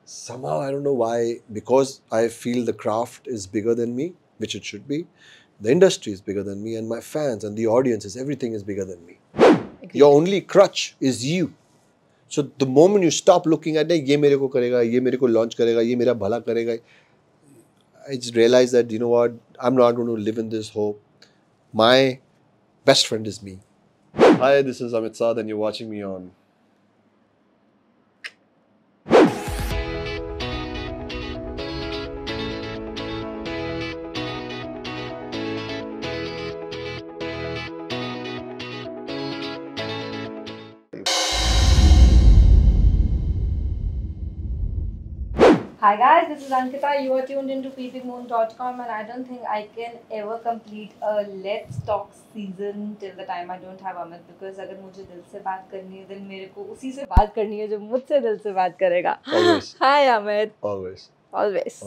somehow I don't know why, because I feel the craft is bigger than me, which it should be. The industry is bigger than me, and my fans and the audiences, everything is bigger than me. Agreed. Your only crutch is you. So the moment you stop looking at it, ये मेरे को करेगा, ये मेरे को launch करेगा, ये मेरा भला करेगा, I just realized that, you know what, I'm not going to live in this hope. My best friend is me. Hi, this is Amit Sadh, and you're watching me on Hi guys, this is Ankita. You are tuned into ppmoon.com, and I don't think I can ever complete a Let's Talk season till the time I don't have Amit, because अगर मुझे दिल से बात करनी है, then मेरे को उसी से बात करनी है जो मुझसे दिल से बात करेगा. Always. Hi Amit. Always. Always.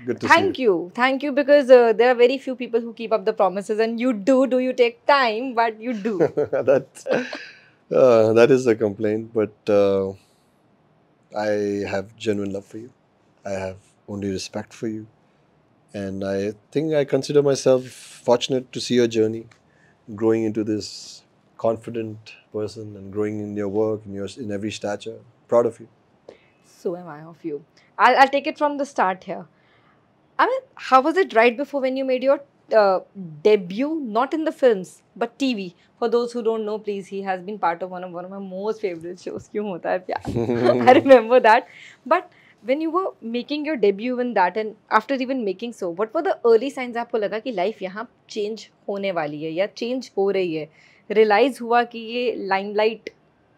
Good to see you. Thank you, because there are very few people who keep up the promises, and you do. Do you take time? But you do. That is a complaint, but I have genuine love for you. I have only respect for you, and I think I consider myself fortunate to see your journey, growing into this confident person and growing in your work, in every stature. Proud of you. So am I of you. I'll take it from the start here. I mean, how was it right before when you made your debut, not in the films, but TV? For those who don't know, please, he has been part of one of my most favorite shows. Kyun hota hai pyar? I remember that. But when you were making your debut in that, and after even making so, what were the early signs आपको लगा कि life यहाँ change होने वाली है या change हो रही है? Realize हुआ कि ये limelight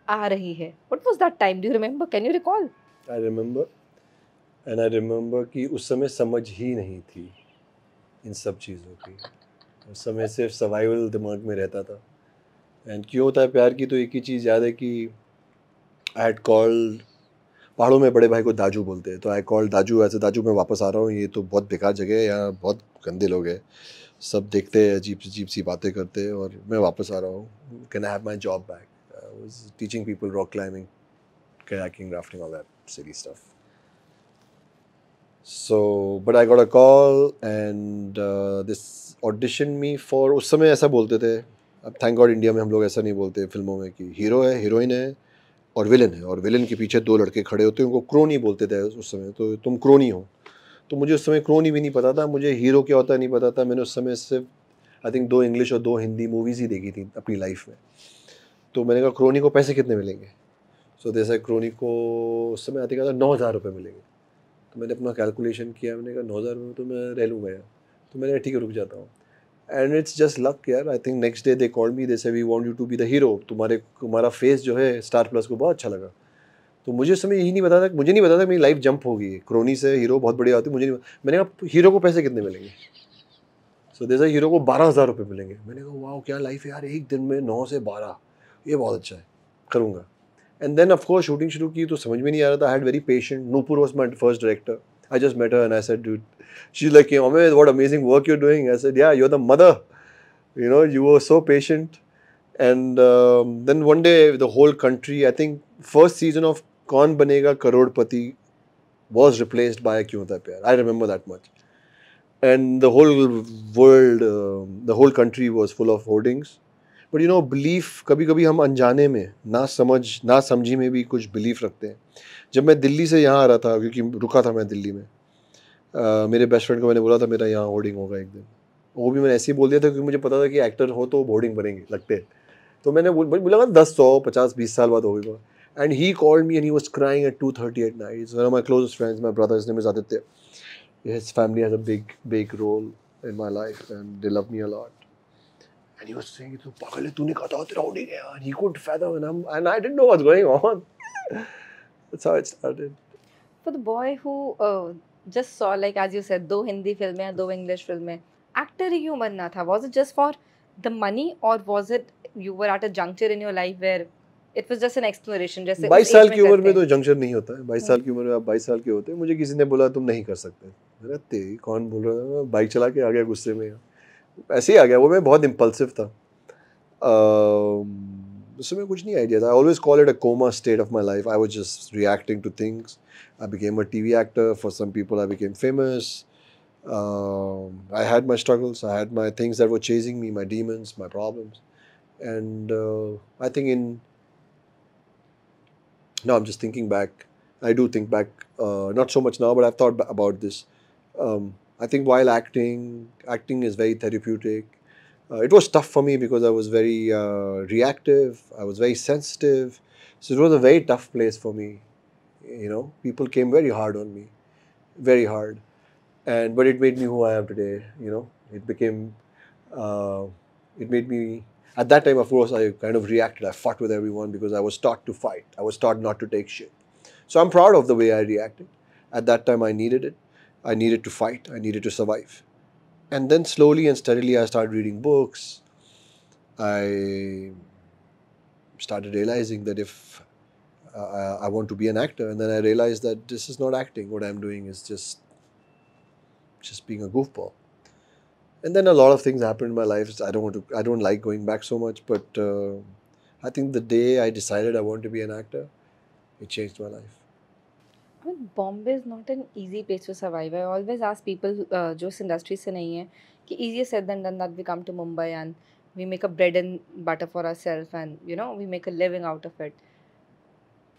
आ रही है. What was that time? Do you remember? Can you recall? I remember, and I remember कि उस समय समझ ही नहीं थी इन सब चीज़ों की. उस समय सिर्फ सर्वाइवल दिमाग में रहता था. एंड क्यों होता है प्यार की, तो एक ही चीज़ याद है कि आई हैड कॉल्ड, पहाड़ों में बड़े भाई को दाजू बोलते हैं, तो आई कॉल्ड दाजू, ऐसे दाजू मैं वापस आ रहा हूँ, ये तो बहुत बेकार जगह है, यहाँ बहुत गंदे लोग हैं, सब देखते हैं, अजीब सी बातें करते हैं, और मैं वापस आ रहा हूँ, can I have my job back. I was teaching people rock climbing, kayaking, rafting, all that silly stuff. So, but I got a call, and this auditioned me for, उस समय ऐसा बोलते थे, अब थैंक गॉड इंडिया में हम लोग ऐसा नहीं बोलते फिल्मों में कि हीरो है, हीरोइन है और विलन है, और विलन के पीछे दो लड़के खड़े होते हैं, उनको क्रोनी बोलते थे उस समय. तो तुम क्रोनी हो. तो मुझे उस समय क्रोनी भी नहीं पता था, मुझे हीरो क्या होता है नहीं पता था. मैंने उस समय सिर्फ आई थिंक 2 इंग्लिश और 2 हिंदी मूवीज़ ही देखी थी अपनी लाइफ में. तो मैंने कहा क्रोनी को पैसे कितने मिलेंगे. सो जैसे क्रोनी को उस समय आते कहा 9,000 रुपये मिलेंगे. तो मैंने अपना कैलकुलेशन किया, मैंने कहा 9,000 रुपये तो मैं रह लूँगा यार. तो मैंने कहा ठीक है, रुक जाता हूँ. एंड इट्स जस्ट लक यार. I think next day they called me, they say we want you to be the hero. तुम्हारा फेस जो है स्टार प्लस को बहुत अच्छा लगा. तो मुझे उस समय यही नहीं पता था, मुझे नहीं पता था मेरी लाइफ जंप होगी, क्रोनी से हीरो बहुत बढ़िया होती. मुझे नहीं, मैंने कहा हीरो को पैसे कितने मिलेंगे. सो जैसे हीरो को 12,000 रुपये मिलेंगे. मैंने कहा वाह क्या लाइफ है यार, एक दिन में 9 से 12, ये बहुत अच्छा है, करूँगा. And then of course shooting शुरू की तो समझ में नहीं आ रहा था. I had very patient. Nupur was my first director. I just met her and I said dude, she is like Amit what amazing work you are doing. I said yeah you are the mother, you know, you were so patient. And then one day the whole country, I think first season of Kaun Banega Karodpati was replaced by Kyun Hota Hai Pyar. I remember that much. And the whole world, the whole country was full of hoardings. But you know, belief, कभी कभी हम अनजाने में ना समझी में भी कुछ belief रखते हैं. जब मैं दिल्ली से यहाँ आ रहा था, क्योंकि रुका था मैं दिल्ली में, मेरे बेस्ट फ्रेंड को मैंने बोला था मेरा यहाँ होर्डिंग होगा एक दिन. वो भी मैंने ऐसे ही बोल दिया था क्योंकि मुझे पता था कि एक्टर हो तो होर्डिंग बनेंगे लगते हैं. तो मैंने बोला 10, 100, 50, 20 साल बाद होगा. And he called me and he was crying eight 2:30 at night. He's one of my closest friends, my brother, his name is Aditya. His family has a big role in my life and they love me a lot. And he was saying, "तू पागल है, तूने कहा था तेरा hoarding है." And he couldn't fathom, and I didn't know what's going on. That's how it started. For the boy who just saw, like as you said, 2 Hindi films and 2 English films, actor ही क्यों बनना था? Was it just for the money, or was it you were at a juncture in your life where it was just an exploration? जैसे 22 साल की उम्र में तो junction नहीं होता है. 22 साल की उम्र में आप 22 साल के होते हैं. मुझे किसी ने बोला तुम नहीं कर सकते. मेरा तेरी कौन बोल रहा था, बाइक चला के आ गया गुस्से में, ऐसे ही आ गया. वो मैं बहुत इम्पल्सिव था. उसमें कुछ नहीं ideas. I always call it a coma state of my life. I was just reacting to things. I became a TV actor. For some people, I became famous. I had my struggles. I had my things that were chasing me, my demons, my problems. And I think now I'm just thinking back. I do think back, not so much now, but I've thought about this. I think while acting is very therapeutic. It was tough for me because I was very reactive. I was very sensitive. So it was a very tough place for me. People came very hard on me, very hard. But it made me who I am today. It became, uh, it made me. At that time, of course, I kind of reacted. I fought with everyone because I was taught to fight. I was taught not to take shit. So I'm proud of the way I reacted. At that time, I needed it. I needed to fight. I needed to survive. And then slowly and steadily, I started reading books. I started realizing that if I want to be an actor, and then I realized that this is not acting. What I'm doing is just being a goofball. And then a lot of things happened in my life. I don't like going back so much, but I think the day I decided I want to be an actor, it changed my life. I mean, Bombay is not an easy place to survive. I always ask people जो इस industry से नहीं है कि easier said than done that we come to Mumbai and we make a bread and butter for ourselves and we make a living out of it.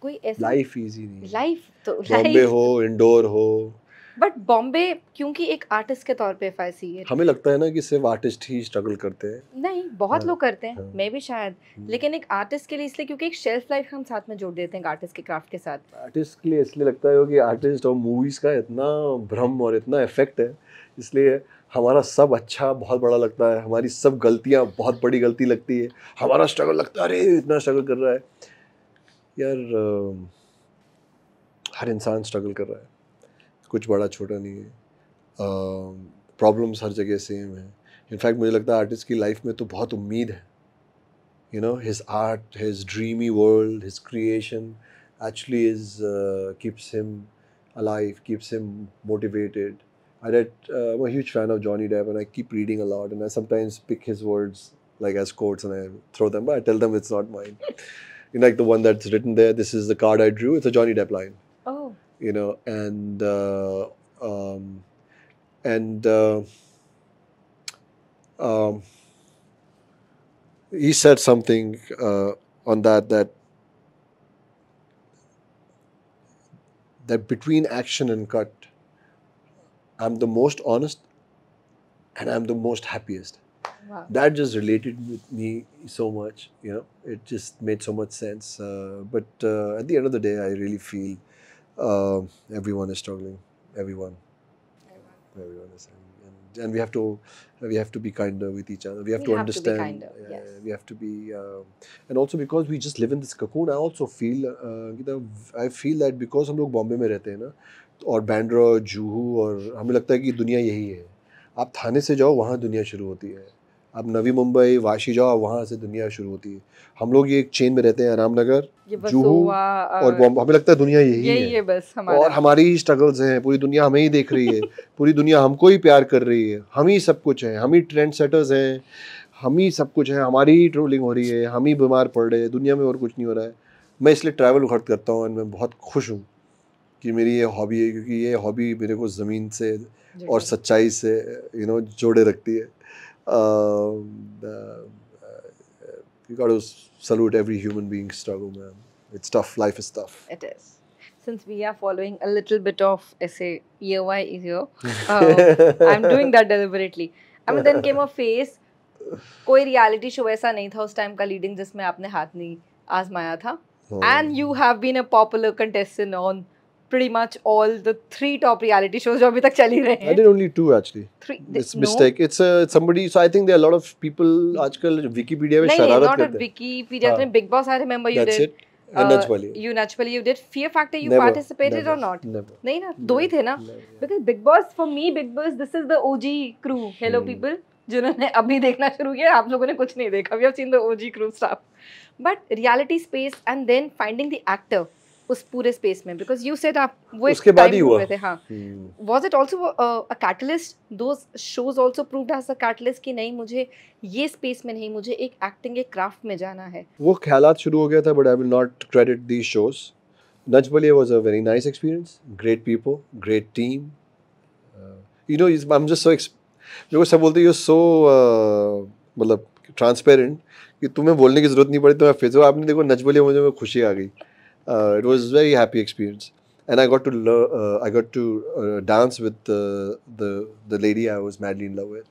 कोई ऐसा Life easy नहीं है. लाइफ तो बॉम्बे लाइफ हो, इंडोर हो. But Bombay क्योंकि एक artist के तौर पे if I see it हमें लगता है ना कि सिर्फ आर्टिस्ट ही स्ट्रगल करते हैं. नहीं बहुत हाँ, लोग करते हैं हाँ. मैं भी शायद लेकिन एक आर्टिस्ट के लिए इसलिए क्योंकि एक शेल्फ लाइफ हम साथ में जोड़ देते हैं आर्टिस्ट के क्राफ्ट के साथ आर्टिस्ट के लिए इसलिए लगता है कि आर्टिस्ट और मूवीज का इतना भ्रम और इतना इफेक्ट है, इसलिए हमारा सब अच्छा बहुत बड़ा लगता है, हमारी सब गलतियां बहुत बड़ी गलती लगती है, हमारा स्ट्रगल लगता है अरे इतना स्ट्रगल कर रहा है. यार हर इंसान स्ट्रगल कर रहा है, कुछ बड़ा छोटा नहीं है. प्रॉब्लम्स हर जगह सेम है. इनफैक्ट मुझे लगता है आर्टिस्ट की लाइफ में तो बहुत उम्मीद है. His art, his dreamy world, his creation actually keeps him alive, keeps him motivated. I'm a huge fan of Johnny Depp, and I keep reading a lot, and I sometimes pick his words like as quotes and I throw them, but I tell them it's not mine. Like the one that's written there, this is the card I drew. It's a Johnny Depp line. Oh. And and he said something on that between action and cut, I'm the most honest and I'm the most happiest. Wow. That just related with me so much, it just made so much sense. But at the end of the day, I really feel everyone is struggling. Everyone is, and we have to be kinder with each other. We have to understand. To be kinder, yes. We have to be, and also because we just live in this cocoon. I also feel, I feel that because हम लोग बॉम्बे में रहते हैं ना, और बैंड्रा, जुहू, और हमें लगता है कि दुनिया यही है. आप थाने से जाओ, वहाँ दुनिया शुरू होती है. आप नवी मुंबई, वाशी जाओ, वहाँ से दुनिया शुरू होती है. हम लोग ये एक चेन में रहते हैं, रामनगर, जुहू और बॉम्बे. हमें लगता है दुनिया यही है बस हमारा. और हमारी ही स्ट्रगल्स हैं. पूरी दुनिया हमें ही देख रही है. पूरी दुनिया हमको ही प्यार कर रही है. हम ही सब कुछ हैं. हम ही ट्रेंड सेटर्स हैं. हम ही सब कुछ हैं. हमारी ही ट्रोलिंग हो रही है. हम ही बीमार पड़ रहे हैं. दुनिया में और कुछ नहीं हो रहा है. मैं इसलिए ट्रैवल बहुत करता हूँ और मैं बहुत खुश हूँ कि मेरी ये हॉबी है, क्योंकि ये हॉबी मेरे को ज़मीन से और सच्चाई से जोड़े रखती है. You got to salute every human being's struggle, man. It's tough. Life is tough. It is. Since we are following a little bit of essay EOI is here, I'm doing that deliberately. I mean, then came a phase. कोई reality show ऐसा नहीं था उस time का leading जिसमें आपने हाथ नहीं आजमाया था. And you have been a popular contestant on pretty much all the 3 top reality shows जो अभी तक चल ही रहे हैं. I did only 2 actually. 3. It's mistake. It's somebody. So I think there are a lot of people आजकल Wikipedia में शरारत करते हैं. Not at Wikipedia. हाँ. Bigg Boss I remember you That's did. It. And Nachwali. You did. Fear Factor you Never, participated never, or not? Never. नहीं ना 2 ही थे ना. Because Bigg Boss for me Bigg Boss this is the OG crew. Hello people जिन्होंने अभी देखना शुरू किया. आप लोगों ने कुछ नहीं देखा. We have seen the OG crew stuff. But reality space and then finding the actor. उस पूरे स्पेस में? बिकॉज यू सेड आप वो एक उसके बाद ही टाइम हुआ। में थे. हाँ. Was it also a catalyst? Those shows also proved as a catalyst कि नहीं, मुझे ये स्पेस में नहीं, मुझे एक एक्टिंग एक क्राफ्ट में जाना है. वो ख्यालात शुरू हो गया था, but I will not credit these shows. Naj Baliya was a very nice experience. Great people, great team. I'm just so मेरे को सब बोलते you're so मतलब ट्रांसपेरेंट कि तुम्हें बोलने की जरूरत नहीं पड़ी, तुम्हें फिर से आपने देखो नच बोलिया, मुझे खुशी आ गई. It was very happy experience, and I got to dance with the lady I was madly in love with,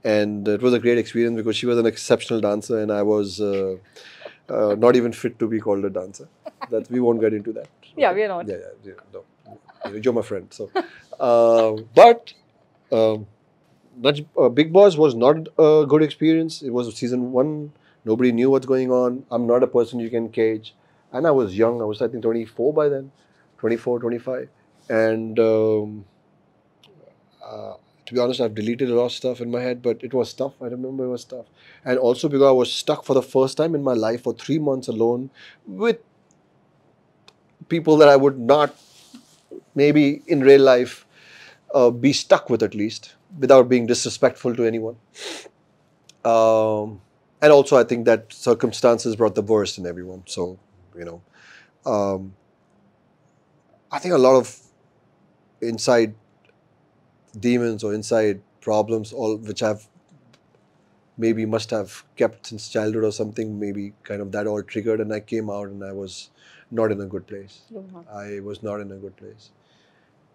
and it was a great experience because she was an exceptional dancer, and I was not even fit to be called a dancer. That we won't get into that. Yeah, we are not. Yeah, no. You're my friend, so. But Bigg Boss was not a good experience. It was season 1. Nobody knew what's going on. I'm not a person you can cage. And I was young. I was, I think, 24 by then. 24, 25. And to be honest, I've deleted a lot of stuff in my head, but it was tough. I remember it was tough. And also because I was stuck for the first time in my life for 3 months alone with people that I would not, maybe in real life, be stuck with, at least, without being disrespectful to anyone. And also, I think that circumstances brought the worst in everyone. So, I think a lot of inside demons or inside problems, all which I've maybe must have kept since childhood or something, maybe kind of that all triggered, and I came out and I was not in a good place. I was not in a good place.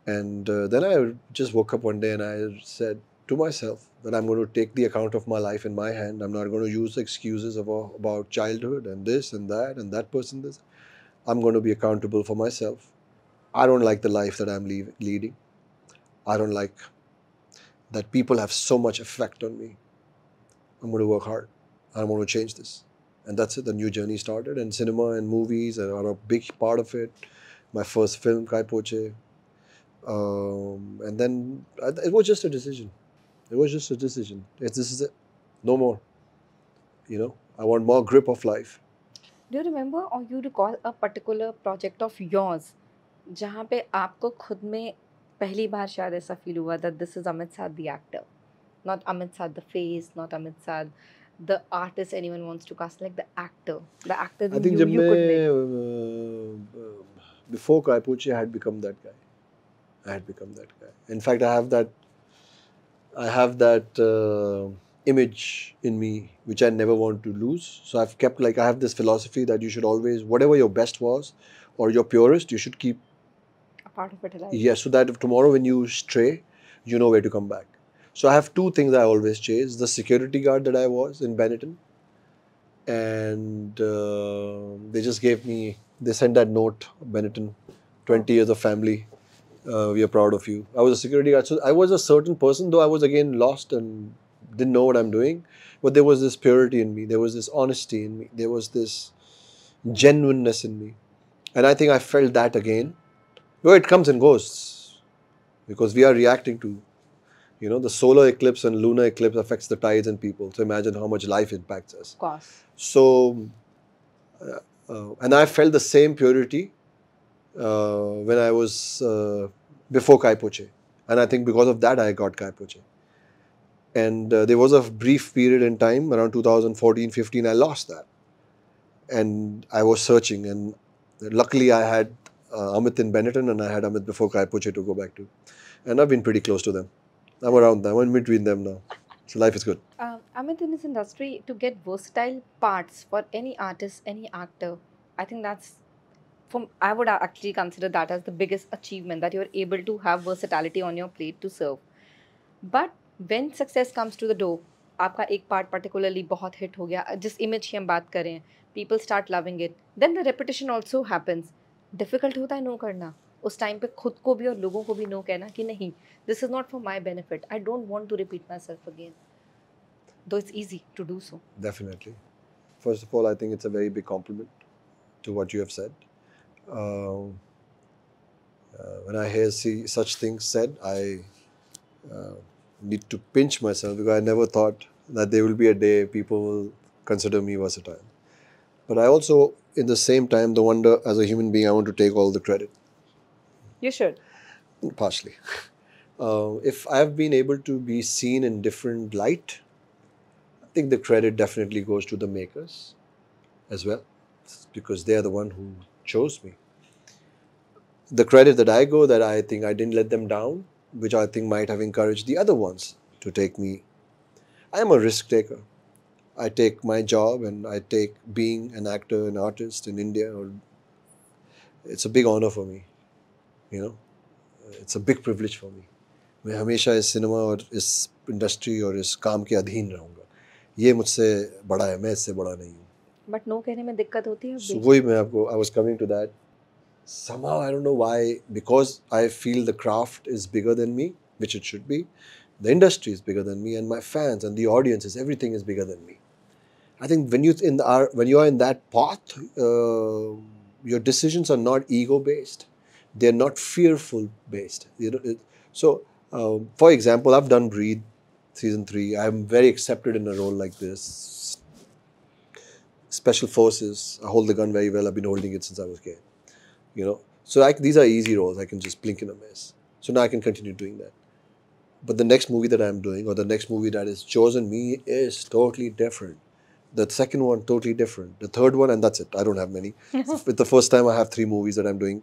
And then I just woke up one day and I said to myself that I'm going to take the account of my life in my hand. I'm not going to use excuses about childhood and this and that person this. I'm going to be accountable for myself. I don't like the life that I'm leading. I don't like that people have so much effect on me. I'm going to work hard. I'm going to change this. And that's it. The new journey started. And cinema and movies are a big part of it. My first film, Kai Poche. And then it was just a decision. It was just a decision. This is it. No more. I want more grip of life. Do you remember or you recall a particular project of yours जहाँ पे आपको खुद में पहली बार शायद ऐसा feel हुआ that this is Amit Sadh the actor, not Amit Sadh the face, not Amit Sadh the artist anyone wants to cast, like the actor I think you could make. Before Kai Poche, I had become that guy. In fact, I have that image in me which I never want to lose. So I've kept, I have this philosophy that you should always, whatever your best was or your purest, you should keep a part of it alive. Yes, so that if tomorrow when you stray, you know where to come back. So I have two things I always chase: the security guard that I was in Benetton, and they sent that note, Benetton, 20 years of family. We are proud of you. I was a security guard. So I was a certain person, though I was again lost and didn't know what I'm doing. But there was this purity in me. There was this honesty in me. There was this genuineness in me. And I think I felt that again. Well, it comes and goes. Because we are reacting to, the solar eclipse and lunar eclipse affects the tides and people. So imagine how much life impacts us. Of course. So, and I felt the same purity when I was before Kai Poche. And I think because of that, I got Kai Poche. And there was a brief period in time, around 2014-15, I lost that. And I was searching. And luckily, I had Amit in Benetton and I had Amit before Kai Poche to go back to. And I've been pretty close to them. I'm around them. I'm in between them now. So life is good. Amit, in this industry, to get versatile parts for any artist, any actor, I think I would actually consider that as the biggest achievement, that you're able to have versatility on your plate to serve. But when success comes to the door, आपका एक part particularly बहुत hit हो गया, जिस image की हम बात करें, people start loving it, then the repetition also happens. Difficult होता है no करना. उस time पे खुद को भी और लोगों को भी no कहना कि नहीं, this is not for my benefit. I don't want to repeat myself again. Though it's easy to do so. Definitely. First of all, I think it's a very big compliment to what you have said. When I see such things said, I need to pinch myself because I never thought that there will be a day people will consider me versatile. But I also, in the same time, the wonder as a human being, I want to take all the credit, You should. partially. If I've been able to be seen in different light, I think the credit definitely goes to the makers as well, because they're the one who chose me. The credit that I go, that I think I didn't let them down, which I think might have encouraged the other ones to take me. I am a risk taker. I take my job and I take being an actor, an artist in India. It's a big honor for me, you know. It's a big privilege for me. मैं हमेशा इस cinema और इस industry और इस काम के अधीन रहूँगा. ये मुझसे बड़ा है, मैं इससे बड़ा नहीं हूँ. बट नो कहने में दिक्कत होती है So वही मैं आपको, I was coming to that. Somehow I don't know why, because I feel the craft is bigger than me, which it should be. The industry is bigger than me, and my fans and the audiences, everything is bigger than me. I think when you are in that path, your decisions are not ego based; they're not fearful based. For example, I've done Breathe season 3. I'm very accepted in a role like this. Special forces. I hold the gun very well. I've been holding it since I was a kid. So these are easy roles. I can just blink in a mess. So now I can continue doing that. But the next movie that I'm doing, or the next movie that has chosen me, is totally different. The second one, totally different. The third one, and that's it. I don't have many. With the first time, I have 3 movies that I'm doing.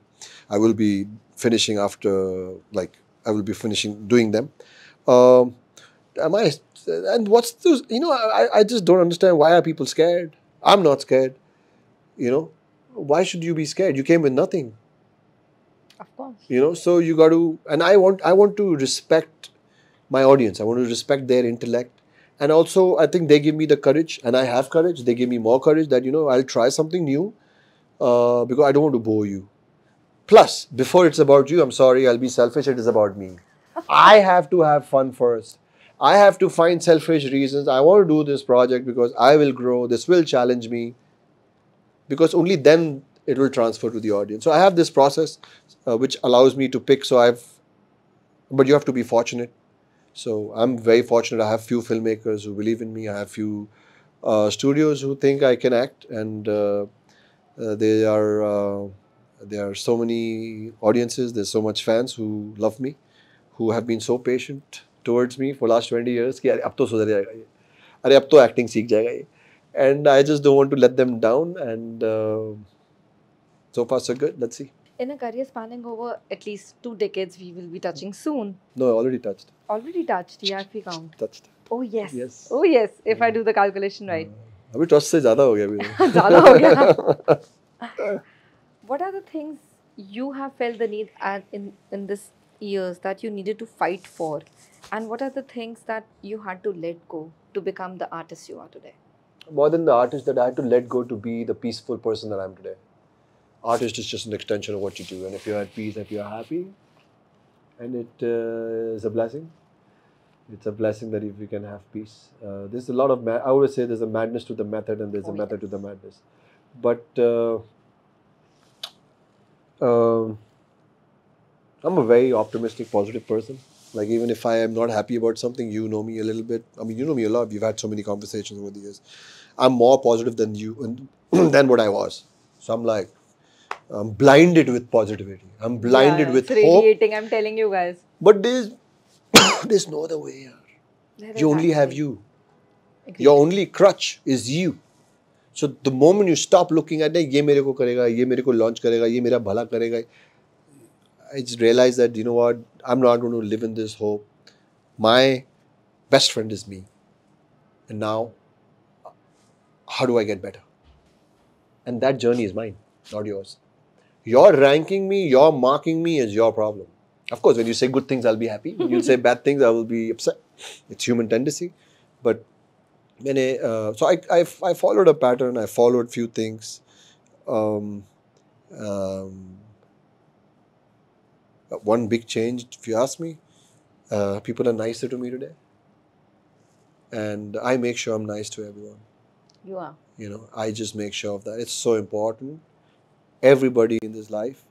I will be finishing I will be finishing doing them. Um, am I? And what's this? I just don't understand, why are people scared? I'm not scared. You know, why should you be scared? You came with nothing. Of course. So you got to, and I want to respect my audience. I want to respect their intellect. And also, I think they give me the courage, and I have courage. They give me more courage that, I'll try something new, because I don't want to bore you. Plus, before it's about you, I'm sorry, I'll be selfish, it is about me. I have to have fun first. I have to find selfish reasons. I want to do this project because I will grow. This will challenge me, because only then it will transfer to the audience. So I have this process, which allows me to pick. But you have to be fortunate. So I'm very fortunate. I have few filmmakers who believe in me. I have few studios who think I can act, and there are so many audiences. There's so much fans who love me, who have been so patient towards me for last 20 years. कि अरे अब तो सुधर जाएगा ये, अरे अब तो acting सीख जाएगा ये. And I just don't want to let them down. And so far so good. Let's see. In a career spanning over at least 2 decades, we will be touching soon. No, already touched. Already touched, yeah, if we count. Touched. Oh yes. Yes. Oh yes, if I do the calculation right. अभी touch से ज़्यादा हो गया अभी तो. ज़्यादा हो गया. What are the things you have felt the need in this years that you needed to fight for, and what are the things that you had to let go to become the artist you are today? More than the artist, that I had to let go to be the peaceful person that I am today. Artist is just an extension of what you do, and if you're at peace, if you're happy, and it is a blessing. It's a blessing that if you can have peace. There's a lot of I always say there's a madness to the method, and there's a method to the madness. But I'm a very optimistic, positive person. Like, even if I am not happy about something, you know me a little bit. I mean, you know me a lot. We've had so many conversations over the years. I'm more positive than you and than what I was. So I'm blinded with positivity. I'm blinded with it's hope. radiating, I'm telling you guys. But there's no other way. You only have you. Agreed. Your only crutch is you. So the moment you stop looking at it, ये मेरे को करेगा, ये मेरे को launch करेगा, ये मेरा भला करेगा, I just realized that, you know what, I'm not going to live in this hope. My best friend is me. And now, how do I get better? And that journey is mine, not yours. You're ranking me, you're marking me is your problem. Of course, when you say good things, I'll be happy. When you say bad things, I will be upset. It's human tendency. But so I followed a pattern. I followed few things. One big change, if you ask me, people are nicer to me today. And I make sure I'm nice to everyone. You are. I just make sure of that. It's so important. Everybody in this life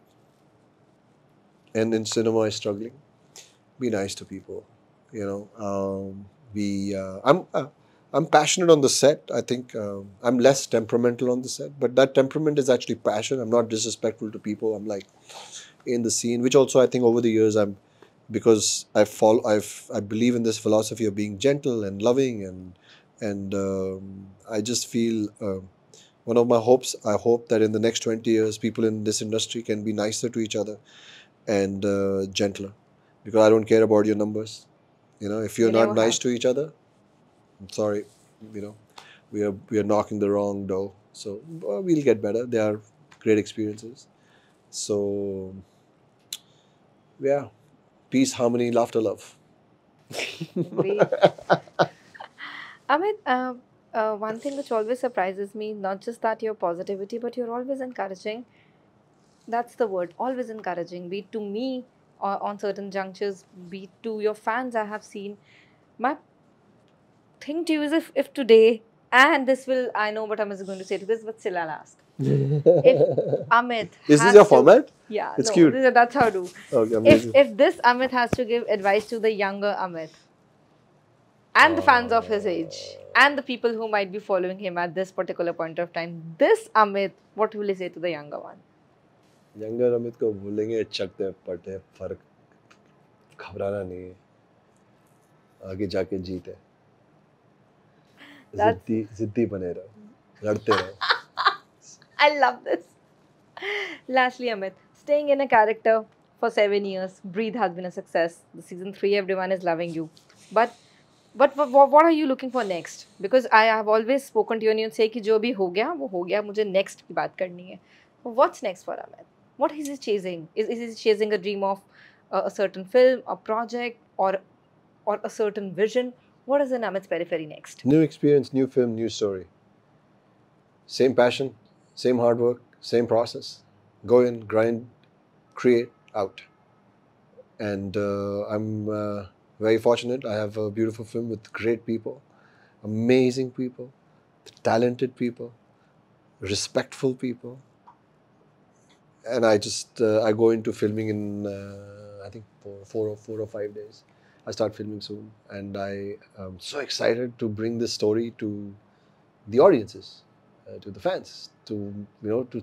and in cinema is struggling. Be nice to people. I'm passionate on the set. I think I'm less temperamental on the set, but that temperament is actually passion. I'm not disrespectful to people. I'm like in the scene, which also I think over the years because I believe in this philosophy of being gentle and loving, and I just feel one of my hopes. I hope that in the next 20 years, people in this industry can be nicer to each other and gentler, because I don't care about your numbers. If you're You not never nice have. to each other, I'm sorry. You know, we are knocking the wrong door. So we'll get better. They are great experiences. So yeah, peace, harmony, laughter, love. Great. Amit, one thing which always surprises me, not just that your positivity, but you're always encouraging. That's the word, always encouraging. Be it to me or on certain junctures, be it to your fans. I have seen. My thing to you is if today, and this will, I know what Amit is going to say to this, but still I'll ask. If Amit Is this your has to, format? yeah, It's no, cute. that's how I do. Okay, If amazing. if this Amit has to give advice to the younger Amit and the fans of his age and the people who might be following him at this particular point of time, this Amit, what will he say to the younger one? Younger Amit को बोलेंगे चकते पटे फर्क घबराना नहीं है आगे जाके जीते That's जिद्दी जिद्दी बने रहो लड़ते रहो I love this. Lastly, Amit, staying in a character for 7 years, Breathe has been a success. The season 3, everyone is loving you. But what are you looking for next? Because I have always spoken to you and you say कि जो भी हो गया वो हो गया, मुझे next की बात करनी है. What's next for Amit? What is he chasing? Is he chasing a dream of a certain film, a project, or a certain vision? What is in Amit's periphery next? New experience, new film, new story. Same passion, same hard work, same process. Go in, grind, create, out. And I'm very fortunate. I have a beautiful film with great people, amazing people, talented people, respectful people. And I go into filming in I think for 4 or 5 days. I start filming soon, and I am so excited to bring this story to the audiences, to the fans, to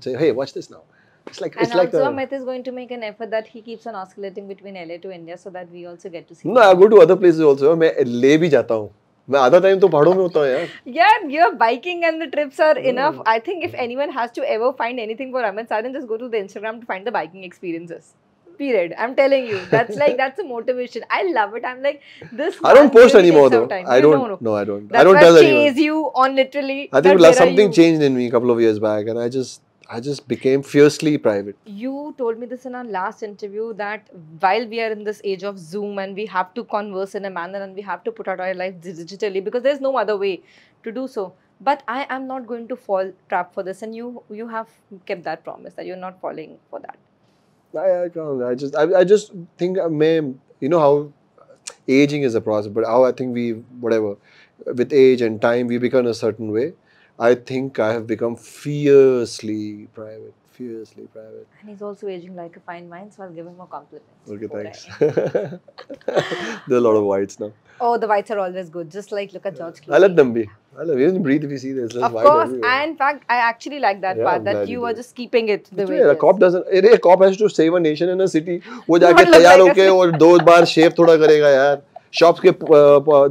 say, hey, watch this now. And It's like also, a Amit is going to make an effort that he keeps on oscillating between LA to India so that we also get to see no. I him. go to other places also. मैं ले भी जाता हूँ. मैं आधा time तो पहाड़ों में होता हूँ यार. Yeah, your biking and the trips are enough. I think if anyone has to ever find anything for Amit Sadh, just go to the Instagram to find the biking experiences. Period. I'm telling you, that's a motivation. I love it. I'm like, this I don't man post really anymore takes out though. time. I You don't. know, No, I don't. I that's don't why I tell anyone. chase you on literally. I think that where are something you? changed in me a couple of years back, and I just became fiercely private. You told me this in our last interview that while we are in this age of Zoom and we have to converse in a manner and we have to put out our life digitally because there's no other way to do so. But I am not going to fall trap for this, and you have kept that promise that you're not falling for that. I can't. I just think how aging is a process, but how I think whatever, with age and time, we become a certain way. I think I have become fiercely private. Fiercely private. And he's also aging like a fine wine, so I'll give him a compliment. Okay, before thanks. I- There are a lot of whites now. Oh, the whites are always good. Just like look at George I Clooney. let them be. I love even breathe if you see there's Of white course, everywhere. and in fact, I actually like that Yeah, part I'm that glad you you were do. just keeping it the way A it cop is. doesn't. A cop has to save a nation and a city. वो Not जाके look तैयार like a होके और 2 बार शेव थोड़ा करेगा यार. Shops के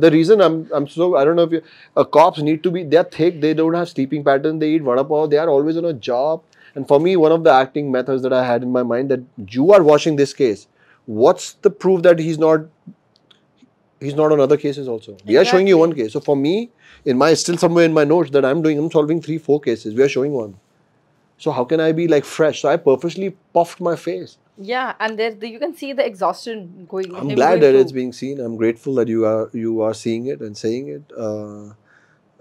the reason I'm so I don't know if cops need to be they're thick. They don't have sleeping pattern. They eat vada pav. They are always on a job. And for me, one of the acting methods that I had in my mind that you are watching this case. What's the proof that he's not on other cases also? We are showing you one case. So for me, still somewhere in my notes that I'm solving 3-4 cases. We are showing one. So how can I be like fresh? So I purposely puffed my face. Yeah, and you can see the exhaustion going. I'm him glad going that through. it's being seen. I'm grateful that you are seeing it and saying it.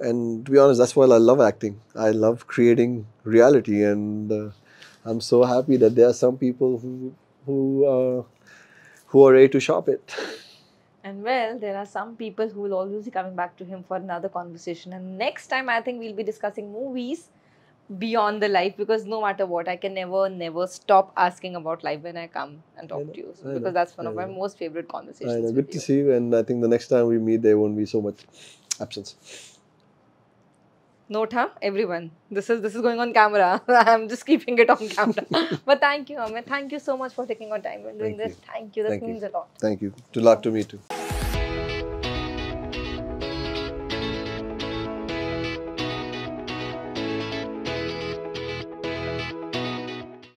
And to be honest, that's why I love acting. I love creating reality, and I'm so happy that there are some people who are ready to shop it. And well, there are some people who will always be coming back to him for another conversation. And next time, I think we'll be discussing movies beyond the life because no matter what, I can never stop asking about life when I come and talk to you. Because that's one of my most favorite I conversations know. with Good to you. see you, and I think the next time we meet, there won't be so much absence. Note, huh? Everyone. This is going on camera. I'm just keeping it on camera. But thank you, Amit. Thank you so much for taking your time and doing Thank this. you. Thank you. This Thank you. means a lot. Thank you. To love to meet you.